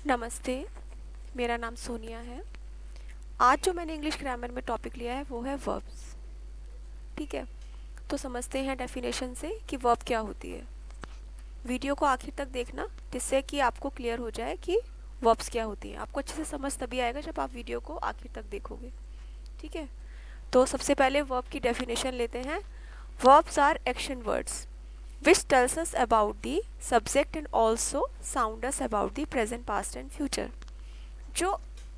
नमस्ते, मेरा नाम सोनिया है। आज जो मैंने इंग्लिश ग्रामर में टॉपिक लिया है वो है वर्ब्स। ठीक है, तो समझते हैं डेफिनेशन से कि वर्ब क्या होती है। वीडियो को आखिर तक देखना जिससे कि आपको क्लियर हो जाए कि वर्ब्स क्या होती हैं। आपको अच्छे से समझ तभी आएगा जब आप वीडियो को आखिर तक देखोगे। ठीक है, तो सबसे पहले वर्ब की डेफिनेशन लेते हैं। Verbs are action words which tells us about the subject and also sound us about the present, past and future। जो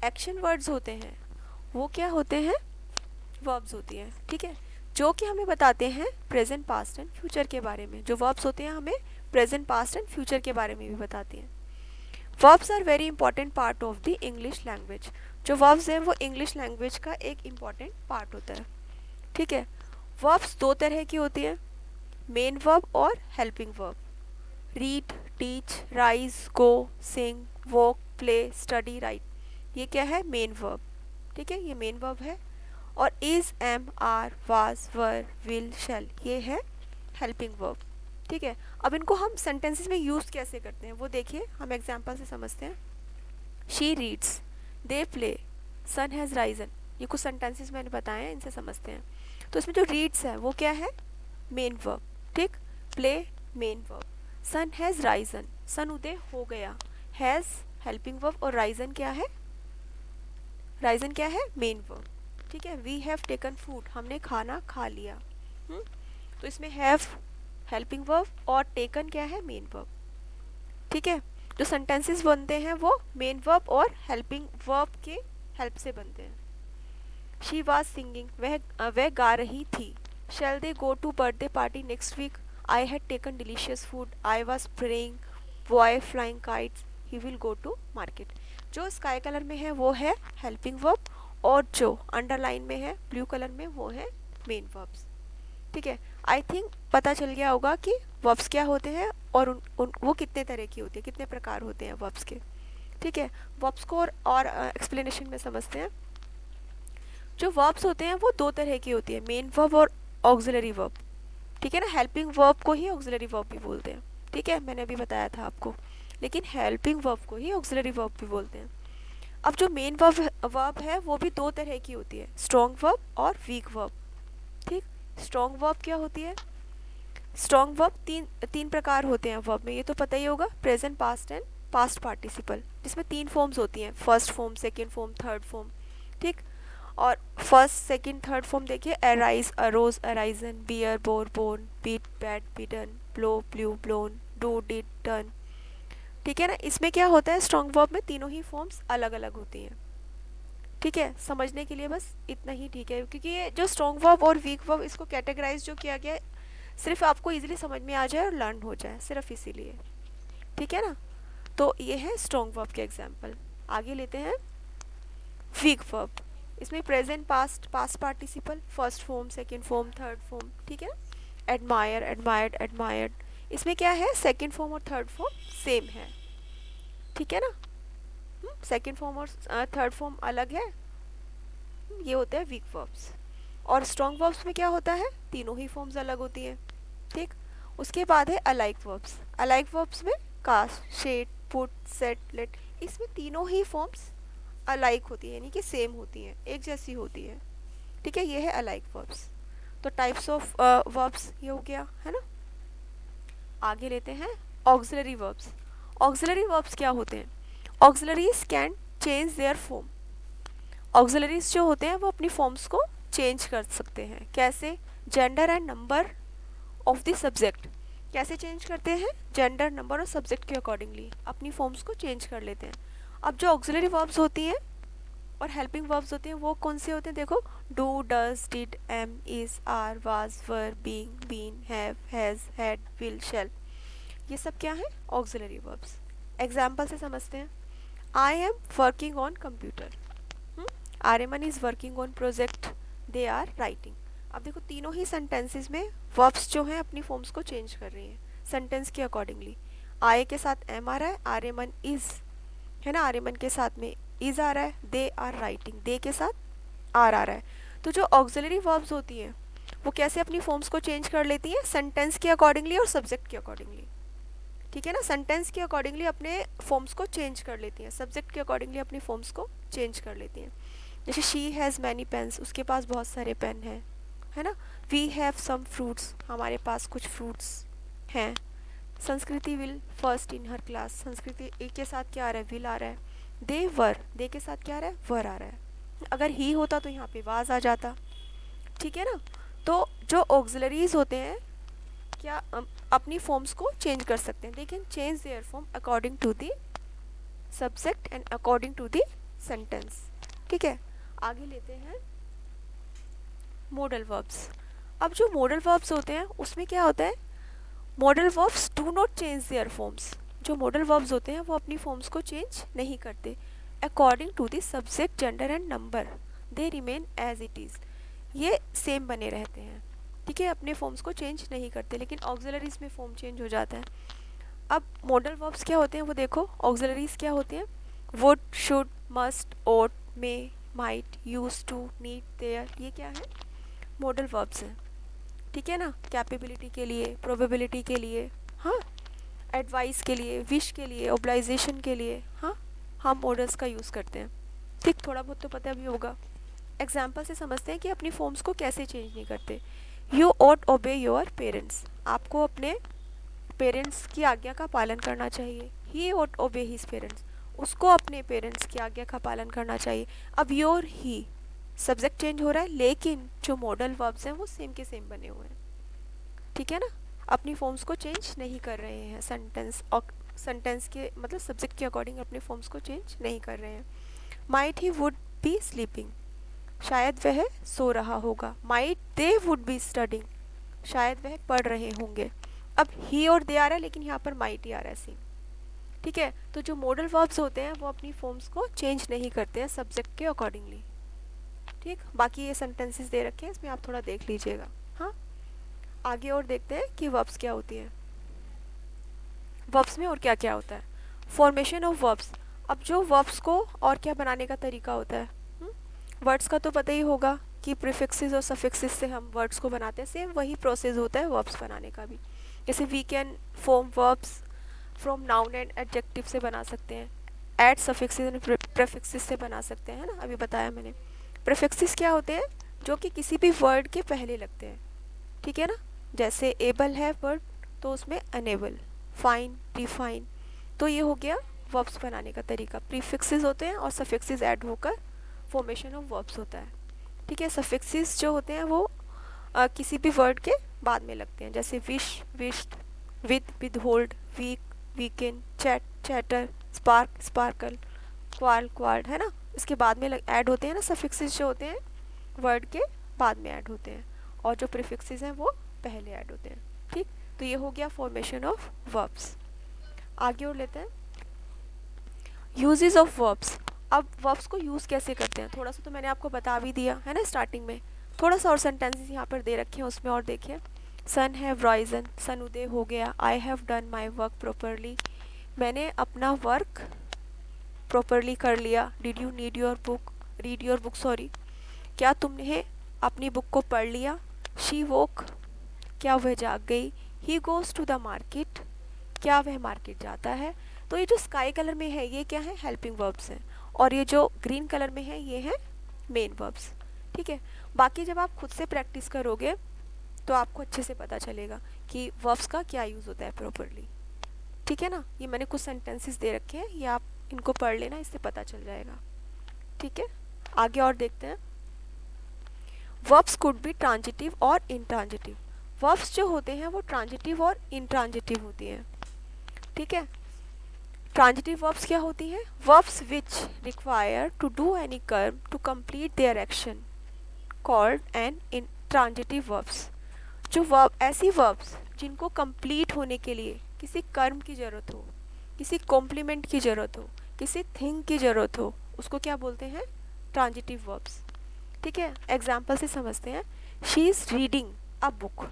एक्शन वर्ड्स होते हैं वो क्या होते हैं? वर्ब्स होती हैं। ठीक है, जो कि हमें बताते हैं प्रेजेंट, पास्ट एंड फ्यूचर के बारे में। जो वर्ब्स होते हैं हमें प्रेजेंट, पास्ट एंड फ्यूचर के बारे में भी बताती हैं। Verbs are very important part of the English language. जो वर्ब्स हैं वो इंग्लिश लैंग्वेज का एक इम्पॉर्टेंट पार्ट होता है। ठीक है, वर्ब्स दो तरह की होती है, मेन वर्ब और helping verb. Read, teach, rise, go, sing, walk, play, study, write, ये क्या है? Main verb. ठीक है, ये मेन वर्ब है। और is, am, are, was, were, will, shall, ये है हेल्पिंग वर्ब। ठीक है, अब इनको हम सेंटेंसेस में यूज़ कैसे करते हैं वो देखिए, हम एग्जांपल से समझते हैं। She reads, they play, sun has risen, ये कुछ सेंटेंसेस मैंने बताए हैं, इनसे समझते हैं। तो इसमें जो रीड्स है वो क्या है? Main verb. ठीक, play main verb, sun has risen, sun उदय हो गया, हैज़ हेल्पिंग वर्ब और राइजन क्या है? राइजन क्या है? Main verb. ठीक है, वी हैव टेकन फूड, हमने खाना खा लिया। तो इसमें हैव हेल्पिंग वर्ब और टेकन क्या है? Main verb. ठीक है, जो सेंटेंसेस बनते हैं वो मेन वर्ब और हेल्पिंग वर्ब के हेल्प से बनते हैं। शी वाज सिंगिंग, वह गा रही थी। Shall they go to birthday party next week, I had taken delicious food, I was praying, boy flying kites, he will go to market. जो स्काई कलर में है वो है हेल्पिंग वर्ब और जो अंडरलाइन में है ब्लू कलर में वो है मेन वर्ब्स। ठीक है, आई थिंक पता चल गया होगा कि वर्ब्स क्या होते हैं और वो कितने तरह की होती है, कितने प्रकार होते हैं वर्ब्स के। ठीक है, वर्ब्स को और एक्सप्लेनेशन में समझते हैं। जो वर्ब्स होते हैं वो दो तरह की होती है, मेन वर्ब और ऑक्सिलरी वर्ब। ठीक है ना, हेल्पिंग वर्ब को ही ऑक्सिलरी वर्ब भी बोलते हैं। ठीक है, मैंने अभी बताया था आपको, लेकिन हेल्पिंग वर्ब को ही ऑक्सिलरी वर्ब भी बोलते हैं। अब जो मेन वर्ब है वो भी दो तरह की होती है, स्ट्रॉन्ग वर्ब और वीक वर्ब। ठीक, स्ट्रॉन्ग वर्ब क्या होती है? स्ट्रॉन्ग वर्ब तीन प्रकार होते हैं वर्ब में, ये तो पता ही होगा, present, past and past participle, जिसमें तीन फॉर्म्स होती हैं, first form, second form, third form. ठीक, और फर्स्ट, सेकंड, थर्ड फॉर्म देखिए, arise, arose, arisen, bear, bore, born, beat, bat, beaten, blow, blue, blown, do, did, done. ठीक है ना, इसमें क्या होता है, स्ट्रॉन्ग वर्ब में तीनों ही फॉर्म्स अलग अलग होती हैं। ठीक है, समझने के लिए बस इतना ही ठीक है, क्योंकि ये जो स्ट्रॉन्ग वर्ब और वीक वर्ब इसको कैटेगराइज जो किया गया है सिर्फ आपको इजीली समझ में आ जाए और लर्न हो जाए, सिर्फ इसीलिए। ठीक है ना, तो ये है स्ट्रॉन्ग वर्ब के एग्जाम्पल। आगे लेते हैं वीक वर्ब। इसमें present, past, past participle, first form, second form, third form. ठीक है, एडमायर, एडमायर्ड, एडमायर्ड, इसमें क्या है, सेकंड फॉर्म और थर्ड फॉर्म सेम है। ठीक है ना, सेकंड फॉर्म और थर्ड फॉर्म अलग है। ये होते हैं वीक वर्ब्स। और स्ट्रॉन्ग वर्ब्स में क्या होता है, तीनों ही फॉर्म्स अलग होती हैं। ठीक, उसके बाद है अलाइक वर्ब्स। अलाइक वर्ब्स में cast, shed, put, set, let, इसमें तीनों ही फॉर्म्स अलाइक होती है, यानी कि सेम होती हैं, एक जैसी होती है। ठीक है, ये है अलाइक वर्ब्स। तो टाइप्स ऑफ वर्ब्स ये हो गया है ना। आगे लेते हैं ऑक्सिलरी वर्ब्स। ऑक्सिलरी वर्ब्स क्या होते हैं? Auxiliaries can change their form. Auxiliaries जो होते हैं वो अपनी फॉर्म्स को चेंज कर सकते हैं। कैसे? Gender and number of the subject. कैसे चेंज करते हैं? जेंडर, नंबर और सब्जेक्ट के अकॉर्डिंगली अपनी फॉर्म्स को चेंज कर लेते हैं। अब जो ऑक्सिलरी वर्ब्स होती हैं और हेल्पिंग वर्ब्स होते हैं वो कौन से होते हैं? देखो, do, does, did, am, is, are, was, were, being, been, have, has, had, will, shall, ये सब क्या है? Auxiliary verbs. एग्जाम्पल से समझते हैं। I am working on computer, Aryaman is working on project, they are writing. अब देखो, तीनों ही सेंटेंसेस में वर्ब्स जो हैं अपनी फॉर्म्स को चेंज कर रही हैं सेंटेंस के अकॉर्डिंगली। आई के साथ एम आ रहा है, आर्यमन इज है ना, आर्यमन के साथ में इज आ रहा है, दे आर राइटिंग, दे के साथ आर आ रहा है। तो जो ऑक्सिलरी वर्ब्स होती हैं वो कैसे अपनी फॉर्म्स को चेंज कर लेती हैं? सेंटेंस के अकॉर्डिंगली और सब्जेक्ट के अकॉर्डिंगली। ठीक है ना, सेंटेंस के अकॉर्डिंगली अपने फॉर्म्स को चेंज कर लेती हैं, सब्जेक्ट के अकॉर्डिंगली अपनी फॉर्म्स को चेंज कर लेती हैं। जैसे शी हैज़ मैनी पेन्स, उसके पास बहुत सारे पेन हैं, है ना। वी हैव सम फ्रूट्स, हमारे पास कुछ फ्रूट्स हैं। संस्कृति will first in her class, संस्कृति ए के साथ क्या आ रहा है, विल आ रहा है। दे वर, दे के साथ क्या आ रहा है, वर आ रहा है। अगर ही होता तो यहाँ पे वाज आ जाता, ठीक है ना। तो जो ऑक्सिलरीज होते हैं क्या अपनी फॉर्म्स को चेंज कर सकते हैं, they can change their form according to the subject and according to the sentence. ठीक है, आगे लेते हैं मॉडल वर्ब्स। अब जो मॉडल वर्ब्स होते हैं उसमें क्या होता है, modal verbs do not change their forms, जो मॉडल वर्ब्स होते हैं वो अपनी फॉर्म्स को चेंज नहीं करते। According to the subject gender and number they remain as it is, ये सेम बने रहते हैं, ठीक है, अपने फॉर्म्स को चेंज नहीं करते, लेकिन ऑक्सिलरीज में फॉर्म चेंज हो जाता है। अब मॉडल वर्ब्स क्या होते हैं वो देखो, ऑक्सिलरीज क्या होते हैं, would, should, must, ought, may, might, use to, need, there, ये क्या है, मॉडल वर्ब्स हैं, ठीक है ना। कैपेबिलिटी के लिए, प्रोबेबिलिटी के लिए, हाँ, एडवाइस के लिए, विश के लिए, ओब्लाइजेशन के लिए, हाँ, हम मॉडल्स का यूज़ करते हैं। ठीक, थोड़ा बहुत तो पता भी होगा। एग्जाम्पल से समझते हैं कि अपनी फॉर्म्स को कैसे चेंज नहीं करते। यू ought ओबे योर पेरेंट्स, आपको अपने पेरेंट्स की आज्ञा का पालन करना चाहिए। ही ought ओबे हिज पेरेंट्स, उसको अपने पेरेंट्स की आज्ञा का पालन करना चाहिए। अब योर ही सब्जेक्ट चेंज हो रहा है, लेकिन जो मॉडल वर्ब्स हैं वो सेम के सेम बने हुए हैं, ठीक है ना, अपनी फॉर्म्स को चेंज नहीं कर रहे हैं, सेंटेंस और सेंटेंस के मतलब सब्जेक्ट के अकॉर्डिंग अपने फॉर्म्स को चेंज नहीं कर रहे हैं। Might he would be sleeping, शायद वह सो रहा होगा। Might they would be studying, शायद वह पढ़ रहे होंगे। अब ही और दे आ रहा है, लेकिन यहाँ पर माइट ही आ रहा है सेम, ठीक है। तो जो मॉडल वर्ब्स होते हैं वो अपनी फॉर्म्स को चेंज नहीं करते हैं सब्जेक्ट के अकॉर्डिंगली, ठीक। बाकी ये सेंटेंसेस दे रखे हैं, इसमें आप थोड़ा देख लीजिएगा। हाँ, आगे और देखते हैं कि वर्ब्स क्या होती है, वर्ब्स में और क्या क्या होता है। फॉर्मेशन ऑफ वर्ब्स, अब जो वर्ब्स को और क्या बनाने का तरीका होता है, वर्ड्स का तो पता ही होगा कि प्रीफिक्सेस और सफिक्सेस से हम वर्ड्स को बनाते हैं, सेम वही प्रोसेस होता है वर्ब्स बनाने का भी। जैसे we can form verbs from noun and adjective से बना सकते हैं, एड सफिक्सेस एंड प्रीफिक्सेस से बना सकते हैं, है ना, अभी बताया मैंने। प्रीफिक्सेस क्या होते हैं, जो कि किसी भी वर्ड के पहले लगते हैं, ठीक है ना। जैसे एबल है वर्ड, तो उसमें अनेबल, फाइन, डिफाइन, तो ये हो गया वर्ब्स बनाने का तरीका। प्रीफिक्सेस होते हैं और सफिक्सेस ऐड होकर फॉर्मेशन ऑफ वर्ब्स होता है, ठीक है। सफिक्सेस जो होते हैं वो किसी भी वर्ड के बाद में लगते हैं, जैसे wish, wished, with, with hold, week, weekend, chat, chatter, spark, sparkle, क्वाल, क्वार्ड, है ना, इसके बाद में ऐड होते हैं ना, सफिक्सेस जो होते हैं वर्ड के बाद में ऐड होते हैं, और जो प्रीफिक्सेस हैं वो पहले ऐड होते हैं, ठीक। तो ये हो गया फॉर्मेशन ऑफ वर्ब्स। आगे और लेते हैं यूजेस ऑफ वर्ब्स। अब वर्ब्स को यूज़ कैसे करते हैं, थोड़ा सा तो मैंने आपको बता भी दिया है ना स्टार्टिंग में, थोड़ा सा और सेंटेंसेस यहाँ पर दे रखे हैं उसमें और देखिए। सन हैव राइजन, सन उदय हो गया। I have done my work properly, मैंने अपना वर्क प्रॉपरली कर लिया। Did you need your book, read your book sorry, क्या तुमने अपनी बुक को पढ़ लिया। शी वोक, क्या वह जाग गई। He goes to the market, क्या वह मार्केट जाता है। तो ये जो स्काई कलर में है ये क्या है, हेल्पिंग वर्ब्स हैं, और ये जो ग्रीन कलर में है ये है मेन वर्ब्स, ठीक है। बाकी जब आप खुद से प्रैक्टिस करोगे तो आपको अच्छे से पता चलेगा कि वर्ब्स का क्या यूज़ होता है प्रॉपरली, ठीक है ना। ये मैंने कुछ सेंटेंसेस दे रखे हैं, ये आप इनको पढ़ लेना, इससे पता चल जाएगा, ठीक है। आगे और देखते हैं। वर्ब्स कुड बी ट्रांजिटिव और इंट्रांजिटिव, वर्ब्स जो होते हैं वो ट्रांजिटिव और इंट्रांजिटिव होती हैं, ठीक है। ट्रांजिटिव वर्ब्स क्या होती हैं, verbs which require to do any कर्म to complete their action called an intransitive verbs, जो वर्ब ऐसी वर्ब्स जिनको कंप्लीट होने के लिए किसी कर्म की ज़रूरत हो, किसी कॉम्प्लीमेंट की ज़रूरत हो, किसी थिंग की ज़रूरत हो, उसको क्या बोलते हैं, ट्रांजिटिव वर्ब्स, ठीक है। एग्जाम्पल से समझते हैं। She is reading a book,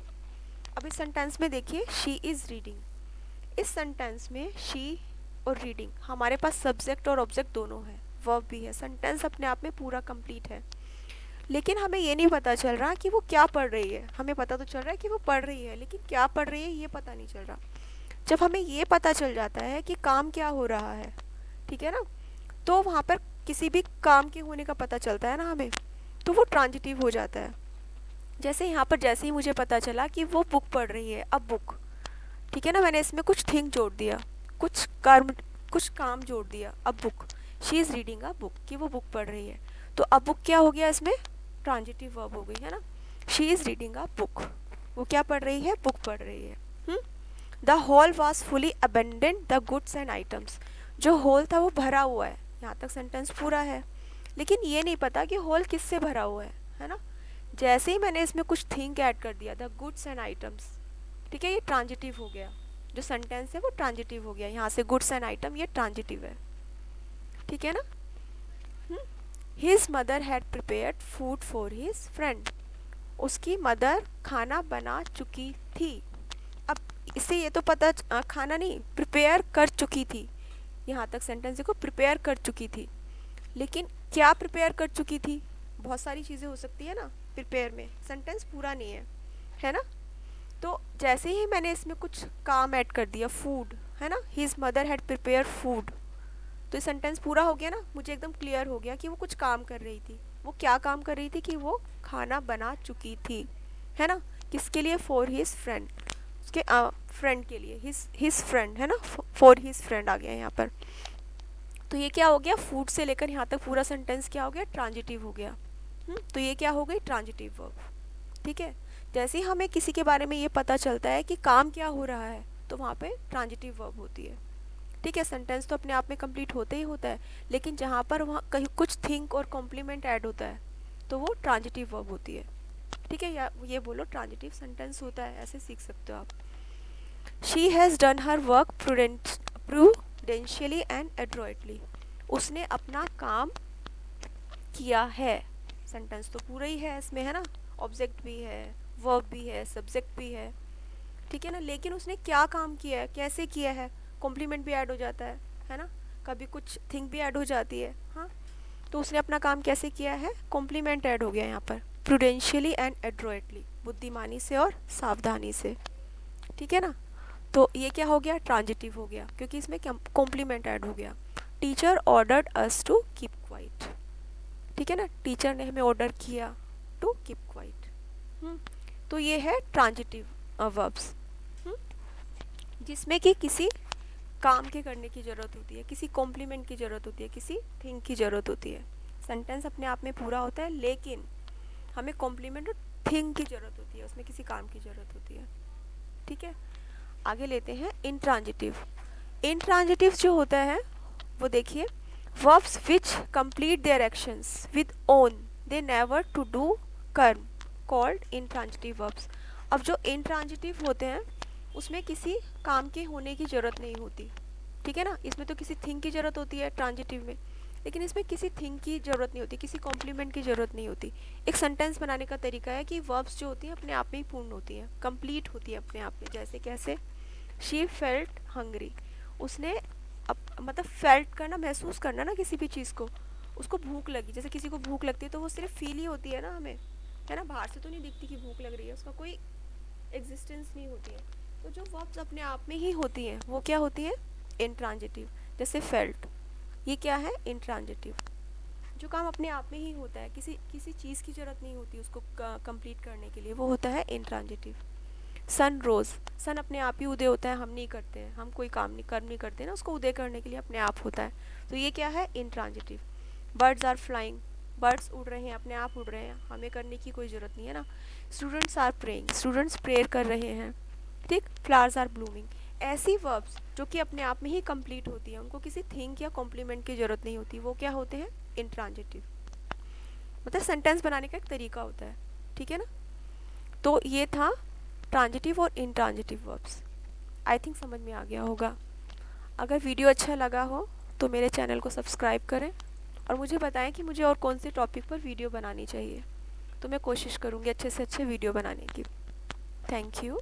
अब इस सेंटेंस में देखिए शी इज़ रीडिंग, इस सेंटेंस में शी और रीडिंग, हमारे पास सब्जेक्ट और ऑब्जेक्ट दोनों है, वर्ब भी है, सेंटेंस अपने आप में पूरा कंप्लीट है, लेकिन हमें ये नहीं पता चल रहा कि वो क्या पढ़ रही है। हमें पता तो चल रहा है कि वो पढ़ रही है, लेकिन क्या पढ़ रही है ये पता नहीं चल रहा। जब हमें ये पता चल जाता है कि काम क्या हो रहा है, ठीक है ना, तो वहाँ पर किसी भी काम के होने का पता चलता है ना हमें, तो वो ट्रांजिटिव हो जाता है। जैसे यहाँ पर जैसे ही मुझे पता चला कि वो बुक पढ़ रही है, अब बुक, ठीक है ना, मैंने इसमें कुछ थिंग जोड़ दिया, कुछ काम जोड़ दिया, अब book, she is reading a book, कि वो बुक पढ़ रही है, तो अब बुक क्या हो गया, इसमें ट्रांजिटिव वर्ब हो गई है ना। She is reading a book, वो क्या पढ़ रही है, बुक पढ़ रही है। The hall was fully abandoned the goods and items, जो हॉल था वो भरा हुआ है, यहाँ तक सेंटेंस पूरा है, लेकिन ये नहीं पता कि हॉल किससे भरा हुआ है ना। जैसे ही मैंने इसमें कुछ थिंग ऐड कर दिया, द गुड्स एंड आइटम्स, ठीक है, ये ट्रांजिटिव हो गया, जो सेंटेंस है वो ट्रांजिटिव हो गया, यहाँ से गुड्स एंड आइटम ये ट्रांजिटिव है, ठीक है ना। His mother had prepared food for his friend, उसकी मदर खाना बना चुकी थी। अब इससे ये तो पता खाना नहीं, प्रिपेयर कर चुकी थी, यहाँ तक सेंटेंस देखो, प्रिपेयर कर चुकी थी, लेकिन क्या प्रिपेयर कर चुकी थी, बहुत सारी चीज़ें हो सकती है ना प्रिपेयर में, सेंटेंस पूरा नहीं है ना। तो जैसे ही मैंने इसमें कुछ काम ऐड कर दिया, फूड, है ना, his mother had prepare food, तो ये सेंटेंस पूरा हो गया ना, मुझे एकदम क्लियर हो गया कि वो कुछ काम कर रही थी। वो क्या काम कर रही थी, कि वो खाना बना चुकी थी, है ना, किसके लिए, फॉर हिज फ्रेंड, उसके फ्रेंड के लिए, हिज फ्रेंड, है ना, फॉर हिज फ्रेंड आ गया यहाँ पर। तो ये क्या हो गया, फूड से लेकर यहाँ तक पूरा सेंटेंस क्या हो गया, ट्रांजिटिव हो गया। तो ये क्या हो गई, ट्रांजिटिव वर्ब, ठीक है। जैसे ही हमें किसी के बारे में ये पता चलता है कि काम क्या हो रहा है, तो वहाँ पे ट्रांजिटिव वर्ब होती है, ठीक है। सेंटेंस तो अपने आप में कंप्लीट होते ही होता है, लेकिन जहाँ पर वहाँ कहीं कुछ थिंक और कॉम्प्लीमेंट ऐड होता है, तो वो ट्रांजिटिव वर्ब होती है, ठीक है। या ये बोलो ट्रांजिटिव सेंटेंस होता है, ऐसे सीख सकते हो आप। She has done her work prudently and adroitly, उसने अपना काम किया है, सेंटेंस तो पूरा ही है इसमें, है ना, ऑब्जेक्ट भी है, वर्ब भी है, सब्जेक्ट भी है, ठीक है ना, लेकिन उसने क्या काम किया है, कैसे किया है, कॉम्प्लीमेंट भी ऐड हो जाता है ना, कभी कुछ थिंग भी ऐड हो जाती है, हाँ। तो उसने अपना काम कैसे किया है, कॉम्प्लीमेंट ऐड हो गया यहाँ पर, प्रूडेंशियली एंड एड्रॉइटली, बुद्धिमानी से और सावधानी से, ठीक है ना। तो ये क्या हो गया, ट्रांजिटिव हो गया, क्योंकि इसमें कॉम्प्लीमेंट ऐड हो गया। Teacher ordered us to keep quiet, ठीक है ना, टीचर ने हमें ऑर्डर किया टू कीप क्वाइट। तो ये है ट्रांजिटिव वर्ब्स, जिसमें कि किसी काम के करने की ज़रूरत होती है, किसी कॉम्प्लीमेंट की ज़रूरत होती है, किसी थिंग की ज़रूरत होती है। सेंटेंस अपने आप में पूरा होता है, लेकिन हमें कॉम्प्लीमेंट और थिंग की ज़रूरत होती है, उसमें किसी काम की ज़रूरत होती है, ठीक है। आगे लेते हैं इंट्रांजिटिव। इंट्रांजिटिव जो होता है वो देखिए, verbs which complete their actions with on they never to do कर्म called intransitive verbs। अब जो intransitive होते हैं उसमें किसी काम के होने की ज़रूरत नहीं होती, ठीक है ना। इसमें तो किसी थिंग की ज़रूरत होती है ट्रांजिटिव में, लेकिन इसमें किसी थिंग की ज़रूरत नहीं होती, किसी कॉम्प्लीमेंट की ज़रूरत नहीं होती। एक सेंटेंस बनाने का तरीका है कि वर्ब्स जो होती हैं अपने आप में ही पूर्ण होती हैं, कंप्लीट होती है अपने आप में। जैसे कैसे, शी फेल्ट हंग्री, उसने मतलब फेल्ट करना, महसूस करना ना किसी भी चीज़ को, उसको भूख लगी, जैसे किसी को भूख लगती है तो वो सिर्फ फील ही होती है ना हमें, है ना, बाहर से तो नहीं दिखती कि भूख लग रही है, उसका कोई एग्जिस्टेंस नहीं होती है। तो जो वर्ब्स अपने आप में ही होती हैं वो क्या होती हैं, इंट्रांजिटिव। जैसे फेल्ट, ये क्या है, इंट्रांजिटिव। जो काम अपने आप में ही होता है, किसी किसी चीज़ की ज़रूरत नहीं होती उसको कंप्लीट करने के लिए, वो होता है इंट्रांजिटिव। सन रोज़, सन अपने आप ही उदय होता है, हम नहीं करते हैं, हम कोई कर्म नहीं करते ना, उसको उदय करने के लिए अपने आप होता है, तो ये क्या है, intransitive. Birds are flying, birds उड़ रहे हैं, अपने आप उड़ रहे हैं, हमें करने की कोई ज़रूरत नहीं है ना। Students are praying, students prayer कर रहे हैं, ठीक। फ्लावर्स आर ब्लूमिंग, ऐसी वर्ब्स जो कि अपने आप में ही कंप्लीट होती है, उनको किसी थिंग या कॉम्प्लीमेंट की ज़रूरत नहीं होती, वो क्या होते हैं, इंट्रांजिटिव। मतलब सेंटेंस बनाने का एक तरीका होता है, ठीक है ना। तो ये था ट्रांजिटिव और इंट्रांजिटिव वर्ब्स। आई थिंक समझ में आ गया होगा। अगर वीडियो अच्छा लगा हो तो मेरे चैनल को सब्सक्राइब करें और मुझे बताएं कि मुझे और कौन से टॉपिक पर वीडियो बनानी चाहिए, तो मैं कोशिश करूँगी अच्छे से अच्छे वीडियो बनाने की। Thank you.